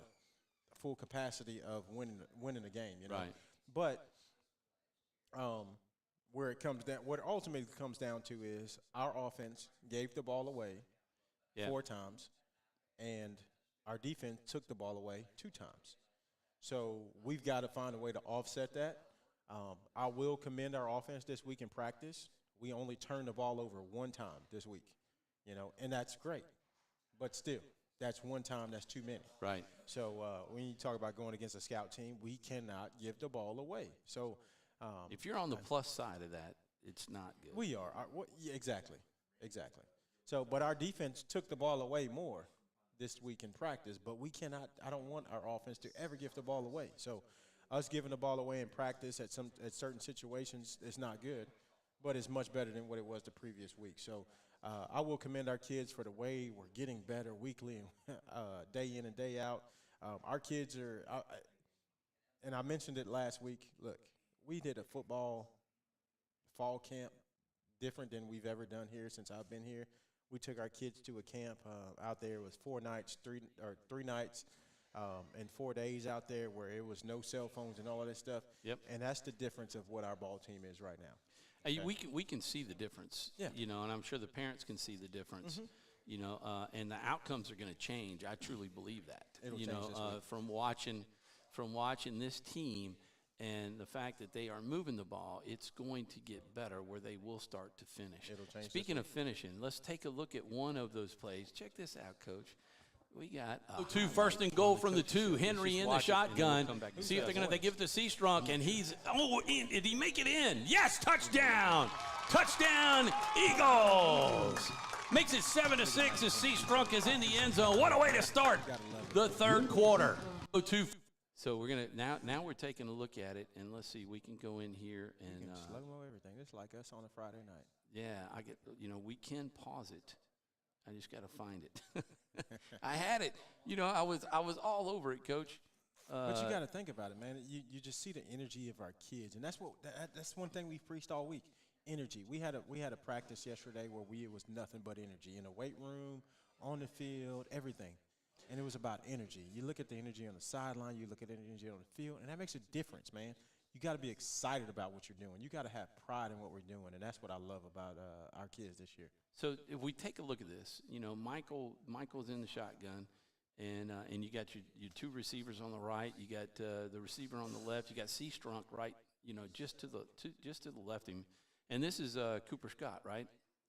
full capacity of winning the game. Right. But what it ultimately comes down to is our offense gave the ball away 4 times, and our defense took the ball away 2 times. So we've got to find a way to offset that. I will commend our offense this week in practice. We only turned the ball over 1 time this week, and that's great. But still, that's 1 time, that's too many. Right. So when you talk about going against a scout team, we cannot give the ball away. So if you're on the plus side of that, it's not good. we are. Yeah, exactly. So, but our defense took the ball away more this week in practice, but we cannot. I don't want our offense to ever give the ball away. So, us giving the ball away in practice at certain situations is not good, but it's much better than what it was the previous week. So, I will commend our kids for the way we're getting better weekly and day in and day out. Our kids are, and I mentioned it last week. Look, we did a football fall camp different than we've ever done here since I've been here. We took our kids to a camp out there. It was 3 nights, and 4 days out there where it was no cell phones and all of that stuff. Yep. And that's the difference of what our ball team is right now. Hey, we can see the difference. Yeah. And I'm sure the parents can see the difference. And the outcomes are going to change. I truly believe that. It'll change this week. From watching this team. And the fact that they are moving the ball, it's going to get better where they will start to finish. It'll change. Speaking of finishing, let's take a look at one of those plays. Check this out, Coach. We got 2 first and goal from the 2. Henry in the shotgun. See if they give it to Seastrunk, and he's did he make it in? Yes, touchdown! Touchdown, Eagles! Makes it 7-6 as Seastrunk is in the end zone. What a way to start the third quarter. So we're gonna now we're taking a look at it, and let's see. We can go in here and slow-mo everything. It's like us on a Friday night. Yeah, I get. We can pause it. I just got to find it. I had it. I was all over it, Coach. But you got to think about it, man. You just see the energy of our kids, and that's one thing we've preached all week. Energy. We had a practice yesterday where it was nothing but energy in the weight room, on the field, everything. And it was about energy. You look at the energy on the sideline, you look at the energy on the field, and that makes a difference, man. You got to be excited about what you're doing. You got to have pride in what we're doing, and that's what I love about our kids this year. So if we take a look at this, Michael's in the shotgun, and you got your 2 receivers on the right. You got the receiver on the left. You got Seastrunk right, just to the left of him. And this is Cooper Scott, right?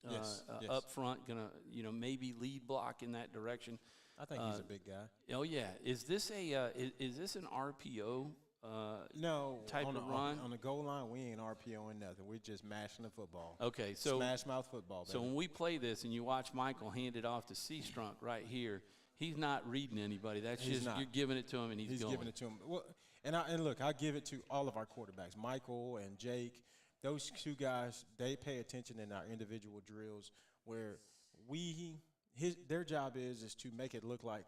Yes. Up front, gonna maybe lead block in that direction. I think he's a big guy. Oh yeah, is this an RPO No, type on of the, run? on the goal line, we ain't RPOing nothing. We're just mashing the football. Okay, so Smash mouth football, baby. So when we play this and you watch Michael hand it off to Seastrunk right here, he's not reading anybody. That's He's just not. you're giving it to him and he's going. Giving it to him. Well, and look, I give it to all of our quarterbacks, Michael and Jake. Those two guys, they pay attention in our individual drills where their job is to make it look like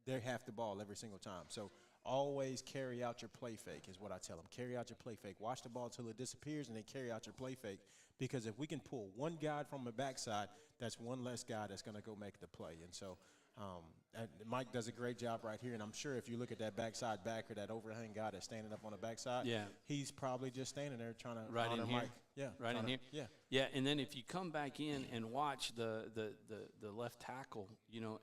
they have the ball every single time. So always carry out your play fake is what I tell them. Carry out your play fake. Watch the ball until it disappears and then carry out your play fake, because if we can pull one guy from the backside, that's one less guy that's going to go make the play. And so and Mike does a great job right here, and I'm sure if you look at that backside backer, that overhang guy that's standing up on the backside, Yeah. he's probably just standing there trying to Right honor in here? Mike. Yeah, Right in here? Yeah. Yeah, and then if you come back in and watch the left tackle,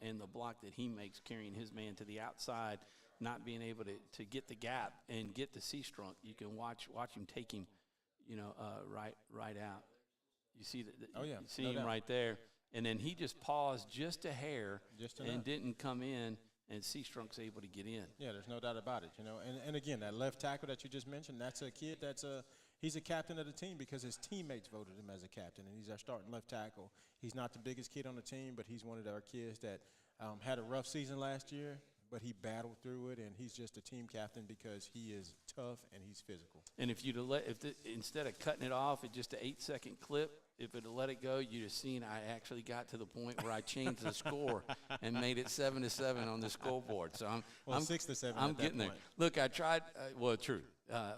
and the block that he makes carrying his man to the outside, not being able to get the gap and get the Seastrunk, you can watch him take him, right out. You see that? Oh, yeah, You see no him doubt. right there, and then he just paused just a hair Just and enough. didn't come in, and Seastrunk's able to get in. Yeah, there's no doubt about it, And again, that left tackle that you just mentioned, that's a kid he's a captain of the team because his teammates voted him as a captain, and he's our starting left tackle. He's not the biggest kid on the team, but he's one of our kids that had a rough season last year, but he battled through it, and he's just a team captain because he is tough and he's physical. And if instead of cutting it off at just an 8-second clip, if it had let it go, you'd have seen I actually got to the point where I changed the score and made it 7-7 on the scoreboard. So I'm 6-7. I'm at that getting there. point. Look, I tried. Well, true.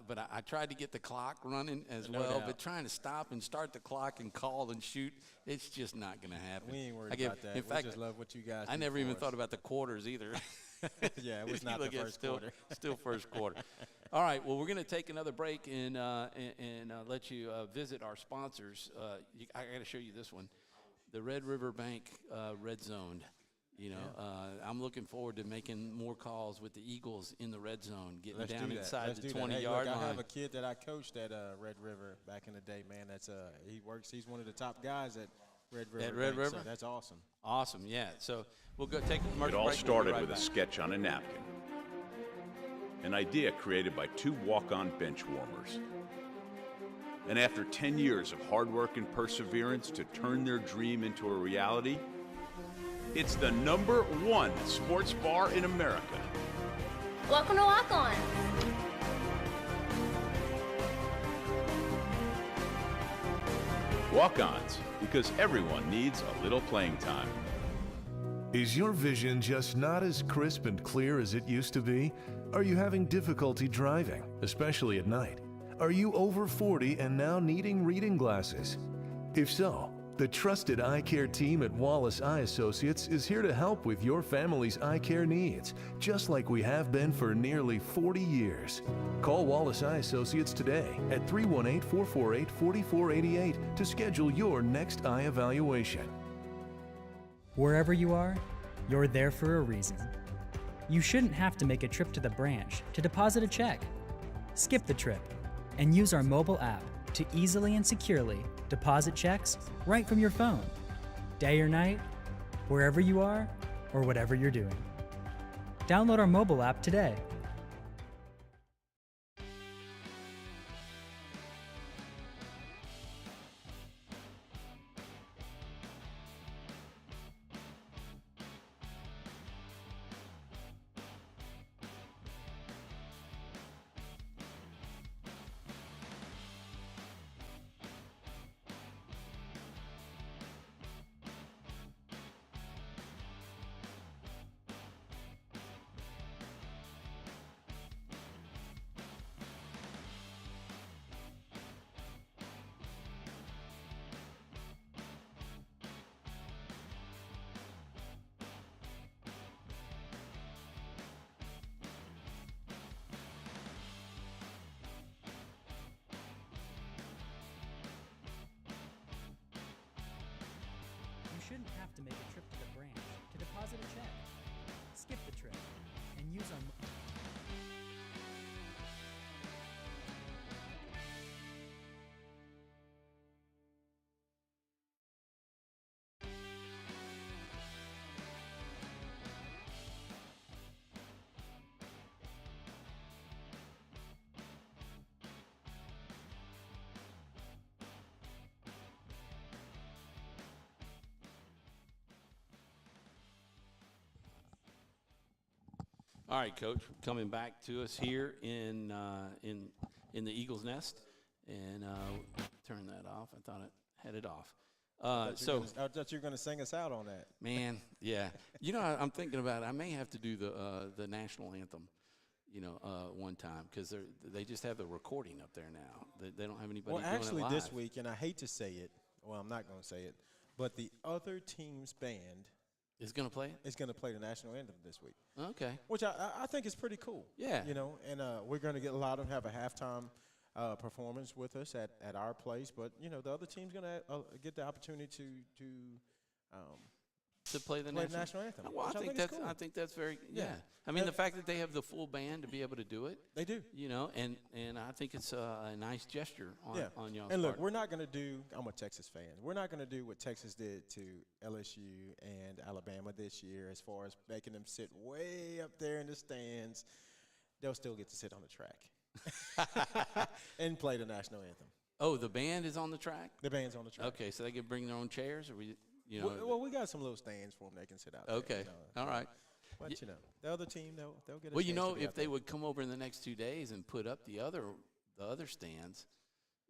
But I tried to get the clock running as No well. doubt. But trying to stop and start the clock and call and shoot, it's just not going to happen. We ain't worried I give- about that. In We fact, just love what you guys I do never for even us. thought about the quarters either. Yeah, it was You not the look at first still, quarter. Still first quarter. All right, well, we're going to take another break and let you visit our sponsors. I got to show you this one, the Red River Bank Red Zone. I'm looking forward to making more calls with the Eagles in the red zone, getting Let's down do that. inside Let's the do that. 20-yard Hey, look, line. I have a kid that I coached at Red River back in the day, man. He's one of the top guys at Red River. At Red Bank, River? So that's awesome. Awesome, yeah. So we'll go take a It commercial all break. started We'll be with right a back. sketch on a napkin. An idea created by two walk-on bench warmers. And after 10 years of hard work and perseverance to turn their dream into a reality, it's the #1 sports bar in America. Welcome to Walk On. Walk-ons, because everyone needs a little playing time. Is your vision just not as crisp and clear as it used to be? Are you having difficulty driving, especially at night? Are you over 40 and now needing reading glasses? If so, the trusted eye care team at Wallace Eye Associates is here to help with your family's eye care needs, just like we have been for nearly 40 years. Call Wallace Eye Associates today at 318-448-4488 to schedule your next eye evaluation. Wherever you are, you're there for a reason. You shouldn't have to make a trip to the branch to deposit a check. Skip the trip and use our mobile app to easily and securely deposit checks right from your phone, day or night, wherever you are or whatever you're doing. Download our mobile app today. You shouldn't have to make a trip to the branch to deposit a check. Skip the trip and use our All right, Coach, coming back to us here in the Eagle's Nest, and turn that off. I thought it had it off. I thought you were going to sing us out on that. Man, yeah. You know, I'm thinking about it. I may have to do the national anthem, one time, because they just have the recording up there now. They don't have anybody doing it live. Well, actually, this week, and I hate to say it. Well, I'm not going to say it, but the other team's band is going to play it? Is going to play the national anthem this week. Okay. Which I think is pretty cool. Yeah. And we're going to allow them to have a halftime performance with us at our place. But, the other team's going to get the opportunity to play the national anthem. Well, I think that's very yeah. I mean, the fact that they have the full band to be able to do it. They do. And I think it's a nice gesture on y'all's And look, part. we're not going to do. I'm a Texas fan. We're not going to do what Texas did to LSU and Alabama this year, as far as making them sit way up there in the stands. They'll still get to sit on the track and play the national anthem. Oh, the band is on the track? The band's on the track. Okay, so they can bring their own chairs, or Well, we got some little stands for them they can sit out there. Okay, all right. But, the other team, they'll get a Well, chance to be if out they there. would come over in the next 2 days and put up the other stands,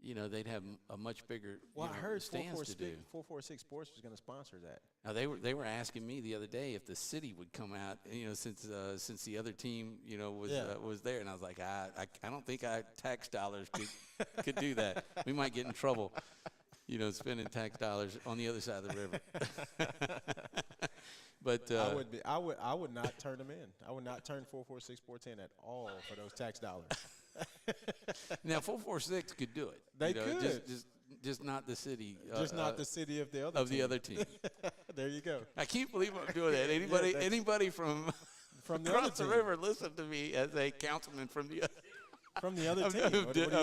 they'd have a much bigger Well, I heard stands to do. 446 Sports was going to sponsor that. Now they were asking me the other day if the city would come out, since the other team was there, and I was like, I don't think our tax dollars could do that. We might get in trouble, spending tax dollars on the other side of the river. But I would not turn them in. I would not turn 446 Sports in at all for those tax dollars. Now 446 could do it. They could. Just not the city. Just not the city of the other team. The other team. There you go. I can't believe I'm doing that. Anybody from the across other the team. river listen to me as a councilman from the other. From the other team. I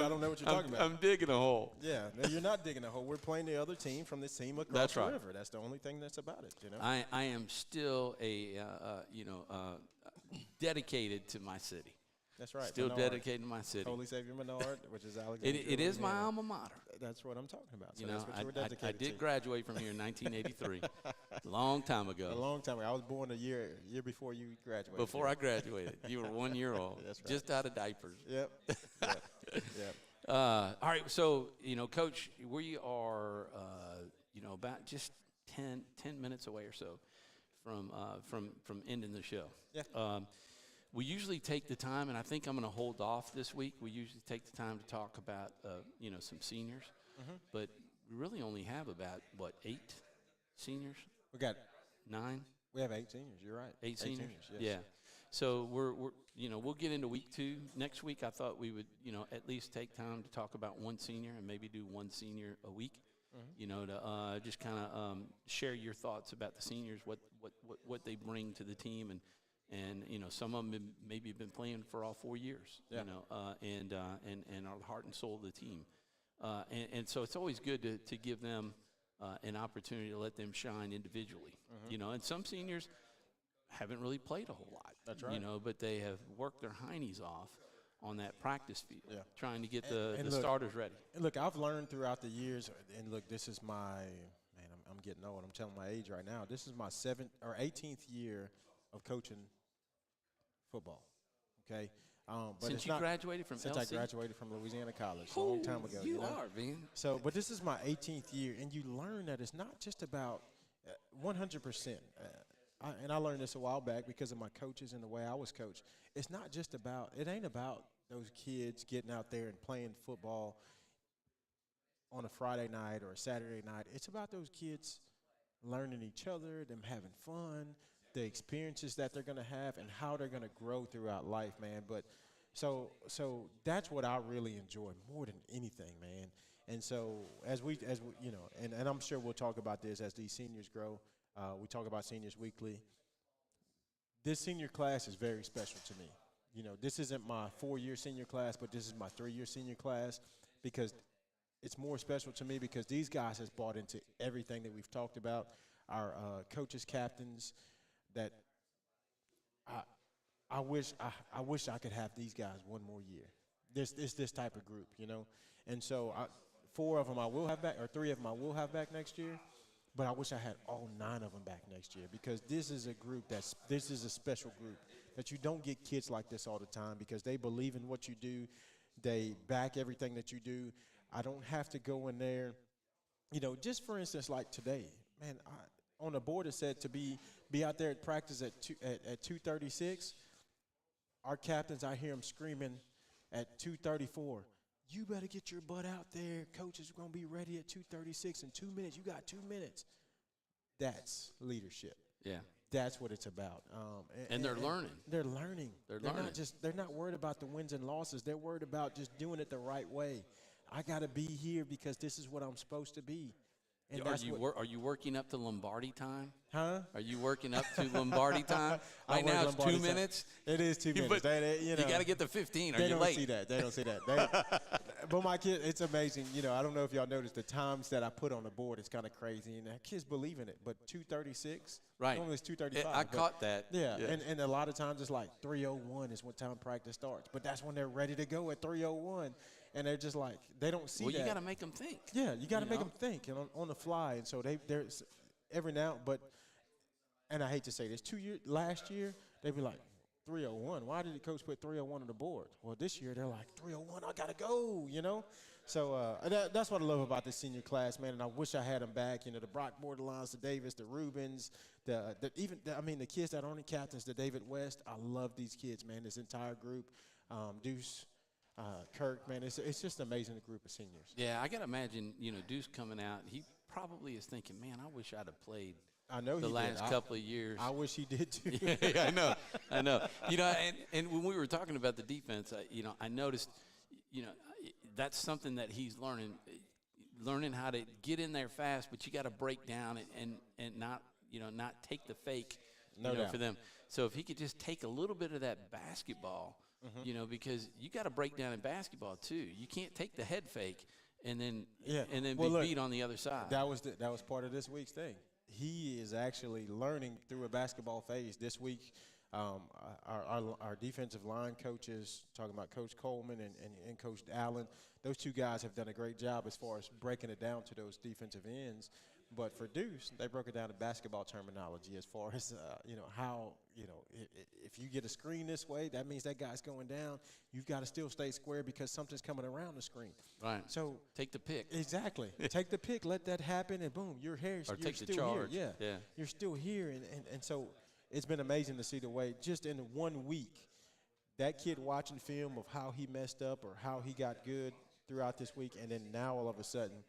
don't know what you're talking about. I'm digging a hole. Yeah, no, you're not digging a hole. We're playing the other team from this team across That's the right. river. That's the only thing that's about it. I am still dedicated to my city. That's right. Still Menard. dedicated to my city. Holy Savior Menard, which is Alexander. It is my alma mater. That's what I'm talking about. So that's what you were I dedicated did to. graduate from here in 1983, a long time ago. A long time ago. I was born a year before you graduated. Before I graduated, you were 1 year old, That's right. just out of diapers. Yep. Yep. All right, so Coach, we are about just 10 minutes away or so from ending the show. Yeah. We usually take the time, and I think I'm going to hold off this week. We usually take the time to talk about some seniors, but we really only have about 8 seniors? We got 9. We have 8 seniors. You're right. 8 seniors. Yes. Yeah. So we're we'll get into week 2 next week. I thought we would at least take time to talk about one senior and maybe do one senior a week. To just kind of share your thoughts about the seniors, what they bring to the team, and some of them maybe have been playing for all 4 years. Yeah. And are the heart and soul of the team. And so it's always good to give them an opportunity to let them shine individually. And some seniors haven't really played a whole lot. That's right. But they have worked their heinies off on that practice field, trying to get the look, starters ready. And look, I've learned throughout the years, and look, this is I'm getting old. I'm telling my age right now. This is my 18th year of coaching football. Okay. But Since you graduated from since LC? I graduated from Louisiana College a long time ago. You are, man. So, but this is my 18th year, and you learn that it's not just about 100%. And I learned this a while back because of my coaches and the way I was coached. It ain't about those kids getting out there and playing football on a Friday night or a Saturday night. It's about those kids learning each other, them having fun, the experiences that they're going to have, and how they're going to grow throughout life, man. But so that's what I really enjoy more than anything, man. And so as we and I'm sure we'll talk about this as these seniors grow. We talk about seniors weekly. This senior class is very special to me. This isn't my 4-year senior class, but this is my 3-year senior class, because it's more special to me because these guys has bought into everything that we've talked about. Our coaches, captains, that I wish I could have these guys one more year. This type of group, And so 4 of them I will have back, or 3 of them I will have back next year. But I wish I had all 9 of them back next year, because this is a group this is a special group that you don't get kids like this all the time because they believe in what you do. They back everything that you do. I don't have to go in there. You know, just for instance, like today, man, on the board it said to be out there at practice at 2:36. Our captains, I hear them screaming at 2:34. You better get your butt out there. Coach is going to be ready at 2:36 in 2 minutes. You got 2 minutes. That's leadership. Yeah. That's what it's about. And they're learning. They're learning. They're learning. They're not worried about the wins and losses. They're worried about just doing it the right way. I got to be here because this is what I'm supposed to be. And Are you working up to Lombardi time? Huh? Are you working up to Lombardi time? Right now it's Lombardi 2 time. minutes. It is 2 minutes. But you know, you got to get to 15. Are they you don't late? see that. They don't see that. But my kid, it's amazing. You know, I don't know if y'all noticed the times that I put on the board. It's kind of crazy, and the kids believe in it. But 2:36, Right. normally it's 2:35. I caught that. Yeah, and a lot of times it's like 3:01 is when time practice starts. But that's when they're ready to go at 3:01, and they're just like they don't see that. Well, you got to make them think. Yeah, you got to make them think and on the fly, and so there's every now, but and I hate to say this, last year they'd be like 3:01. Why did the coach put 3:01 on the board? Well, this year they're like 3:01. I gotta go, you know. So that's what I love about this senior class, man. And I wish I had them back. You know, the Brock Borderlines, the Davis, the Rubens, the kids that aren't captains, the David West. I love these kids, man. This entire group, Deuce. Kirk, man, it's just an amazing group of seniors. Yeah, I got to imagine, you know, Deuce coming out, he probably is thinking, man, I wish I'd have played I know the he last did. couple of years. I wish he did too. Yeah, I know. You know, and when we were talking about the defense, you know, I noticed, you know, that's something that he's learning how to get in there fast, but you got to break down and not, you know, not take the fake, No doubt. for them. So if he could just take a little bit of that basketball, you know, because you got to break down in basketball too. You can't take the head fake and then Well, beat on the other side. That was part of this week's thing. He is actually learning through a basketball phase this week. Our defensive line coaches, talking about Coach Coleman and Coach Allen, those two guys have done a great job as far as breaking it down to those defensive ends. But for Deuce, they broke it down to basketball terminology as far as, you know, how, you know, if you get a screen this way, that means that guy's going down. You've got to still stay square because something's coming around the screen. Right. So take the pick. Exactly. Take the pick, let that happen, and boom, you're here. Or you're take still the charge. Here. Yeah. You're still here. And so it's been amazing to see the way just in 1 week, that kid watching film of how he messed up or how he got good throughout this week, and then now all of a sudden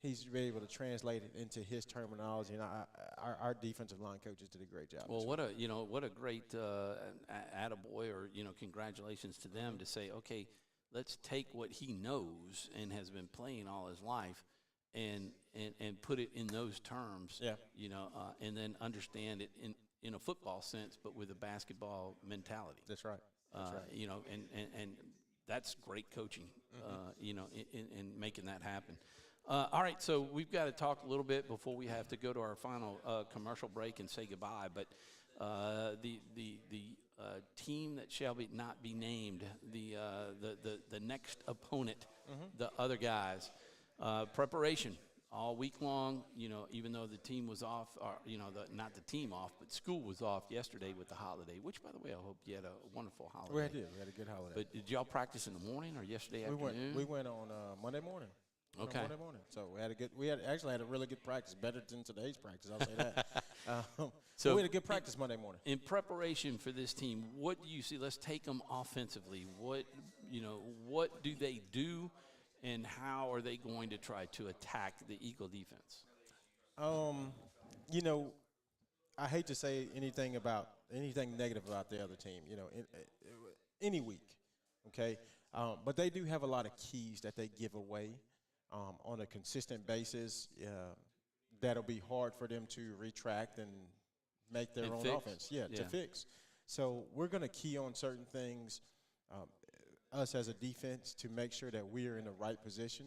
he's able to translate it into his terminology, and our defensive line coaches did a great job. Well, what a great attaboy, or, you know, congratulations to them to say, okay, let's take what he knows and has been playing all his life and put it in those terms, you know, and then understand it in a football sense, but with a basketball mentality. That's right. You know, and that's great coaching, you know, in making that happen. All right, so we've got to talk a little bit before we have to go to our final commercial break and say goodbye. But the team that shall not be named, the next opponent, the other guys, preparation all week long. You know, even though the team was off, or, you know, not the team off, but school was off yesterday with the holiday. Which, by the way, I hope you had a wonderful holiday. We had a good holiday. But did y'all practice in the morning or yesterday afternoon? We went on Monday morning. Okay. Monday morning. So we actually had a really good practice, better than today's practice, I'll say that. So we had a good practice Monday morning. In preparation for this team, what do you see? Let's take them offensively. What do they do, and how are they going to try to attack the Eagle defense? You know, I hate to say anything negative about the other team, you know, any week, okay? But they do have a lot of keys that they give away on a consistent basis. That'll be hard for them to retract and make their own offense. To fix. So we're going to key on certain things, us as a defense, to make sure that we are in the right position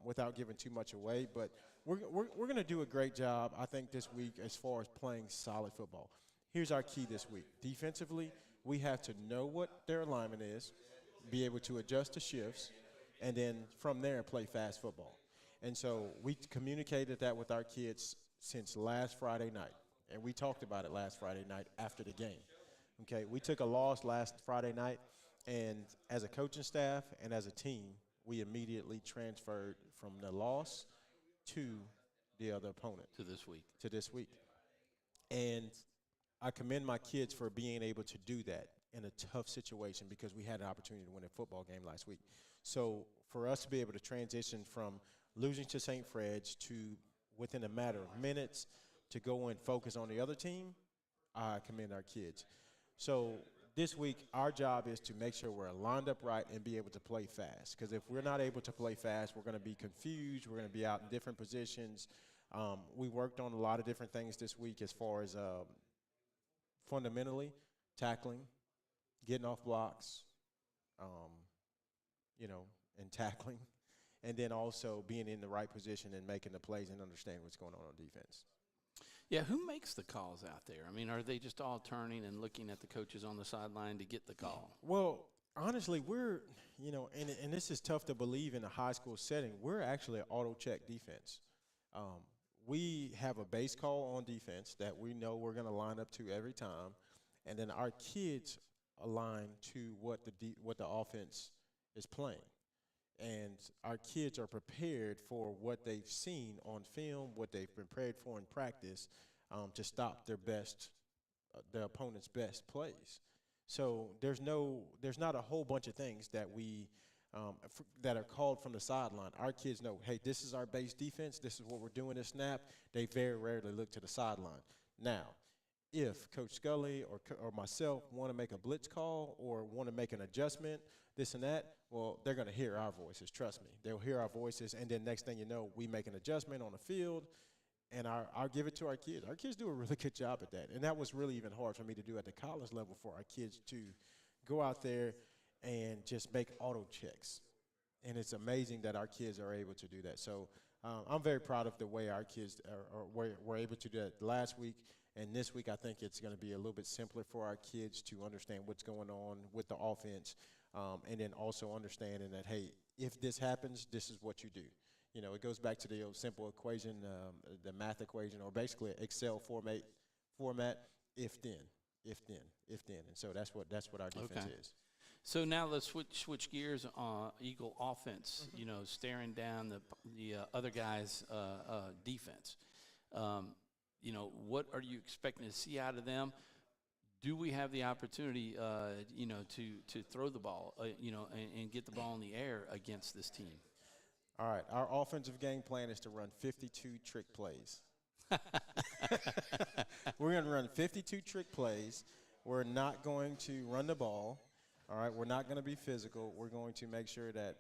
without giving too much away. But we're going to do a great job, I think, this week as far as playing solid football. Here's our key this week. Defensively, we have to know what their alignment is, be able to adjust to shifts, and then from there play fast football. And so we communicated that with our kids since last Friday night, and we talked about it last Friday night after the game. Okay, we took a loss last Friday night, and as a coaching staff and as a team, we immediately transferred from the loss to the other opponent. To this week. To this week. And I commend my kids for being able to do that in a tough situation because we had an opportunity to win a football game last week. So for us to be able to transition from losing to St. Fred's to within a matter of minutes to go and focus on the other team, I commend our kids. So this week, our job is to make sure we're lined up right and be able to play fast. Because if we're not able to play fast, we're going to be confused. We're going to be out in different positions. We worked on a lot of different things this week as far as fundamentally tackling, getting off blocks, and tackling, and then also being in the right position and making the plays and understanding what's going on defense. Yeah, who makes the calls out there? I mean, are they just all turning and looking at the coaches on the sideline to get the call? Well, honestly, we're, and this is tough to believe in a high school setting, we're actually an auto-check defense. We have a base call on defense that we know we're going to line up to every time, and then our kids align to what the offense is playing. And our kids are prepared for what they've seen on film, what they've been prepared for in practice, to stop their opponent's best plays. So there's not a whole bunch of things that that are called from the sideline. Our kids know, hey, this is our base defense. This is what we're doing this snap. They very rarely look to the sideline. Now, if Coach Scully or myself want to make a blitz call or want to make an adjustment, this and that, well, they're going to hear our voices. Trust me. They'll hear our voices, and then next thing you know, we make an adjustment on the field, and I'll give it to our kids. Our kids do a really good job at that, and that was really even hard for me to do at the college level for our kids to go out there and just make auto checks. And it's amazing that our kids are able to do that. So I'm very proud of the way our kids were able to do that last week. And this week, I think it's going to be a little bit simpler for our kids to understand what's going on with the offense, and then also understanding that, hey, if this happens, this is what you do. It goes back to the old simple equation, the math equation, or basically Excel format, if then. And so that's what our defense is. So now let's switch gears on Eagle offense, staring down the other guy's defense. What are you expecting to see out of them? Do we have the opportunity, to throw the ball, and get the ball in the air against this team? All right, our offensive game plan is to run 52 trick plays. We're going to run 52 trick plays. We're not going to run the ball. All right, we're not going to be physical. We're going to make sure that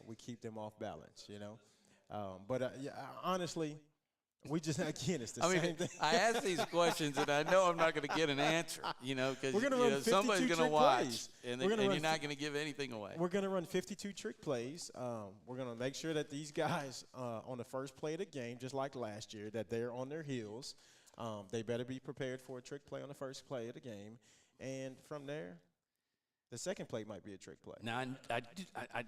we keep them off balance, honestly, we just, again, it's the same thing. I ask these questions, and I know I'm not going to get an answer, because somebody's going to watch, and you're not going to give anything away. We're going to run 52 trick plays. We're going to make sure that these guys on the first play of the game, just like last year, that they're on their heels. They better be prepared for a trick play on the first play of the game. And from there, the second play might be a trick play. Now,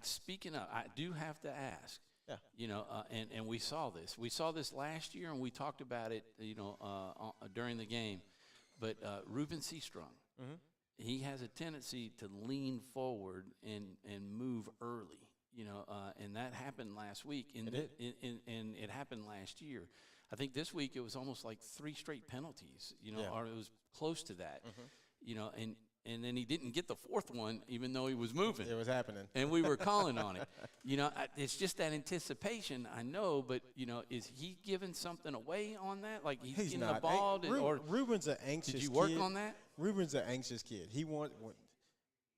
speaking of, I do have to ask. Yeah. And we saw this. We saw this last year, and we talked about it, during the game. But Ruben Seastrong, he has a tendency to lean forward and move early, and that happened last week. And it happened last year. I think this week it was almost like 3 straight penalties, or it was close to that, and then he didn't get the 4th one, even though he was moving. It was happening. And we were calling on it. It's just that anticipation, I know, but, is he giving something away on that? Like he's getting not. the ball? Ruben's an anxious kid. Did you work on that? Ruben's an anxious kid.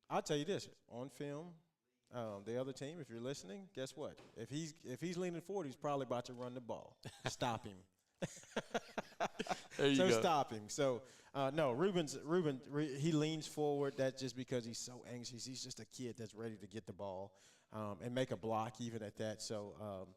I'll tell you this, on film, the other team, if you're listening, guess what? If he's leaning forward, he's probably about to run the ball. Stop him. There you go. Stop him. So, no, Ruben, he leans forward. That's just because he's so anxious. He's just a kid that's ready to get the ball and make a block even at that. So,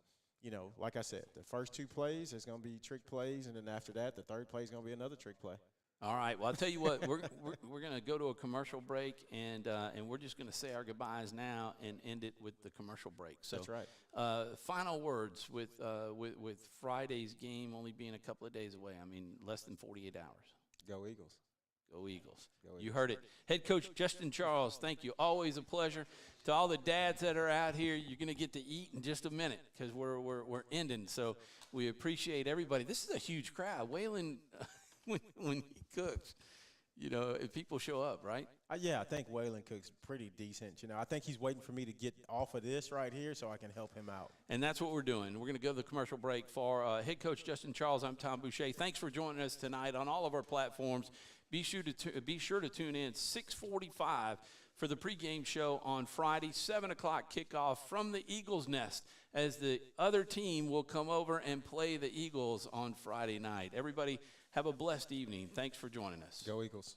like I said, the first 2 plays is going to be trick plays, and then after that, the 3rd play is going to be another trick play. All right. Well, I'll tell you what. We're going to go to a commercial break, and we're just going to say our goodbyes now and end it with the commercial break. So that's right. Final words with Friday's game only being a couple of days away. I mean, less than 48 hours. Go Eagles. Go Eagles. Go You Eagles. heard it. Head coach Justin Charles, thank you. Always a pleasure. To all the dads that are out here, you're going to get to eat in just a minute because we're ending. So we appreciate everybody. This is a huge crowd. Waylon, when he cooks, you know, if people show up, right? Yeah, I think Waylon cooks pretty decent. You know, I think he's waiting for me to get off of this right here so I can help him out. And that's what we're doing. We're going to go to the commercial break. For head coach Justin Charles, I'm Tom Boucher. Thanks for joining us tonight on all of our platforms. Be sure to tune in 6:45 for the pregame show on Friday, 7 o'clock kickoff from the Eagles Nest as the other team will come over and play the Eagles on Friday night. Everybody have a blessed evening. Thanks for joining us. Go Eagles.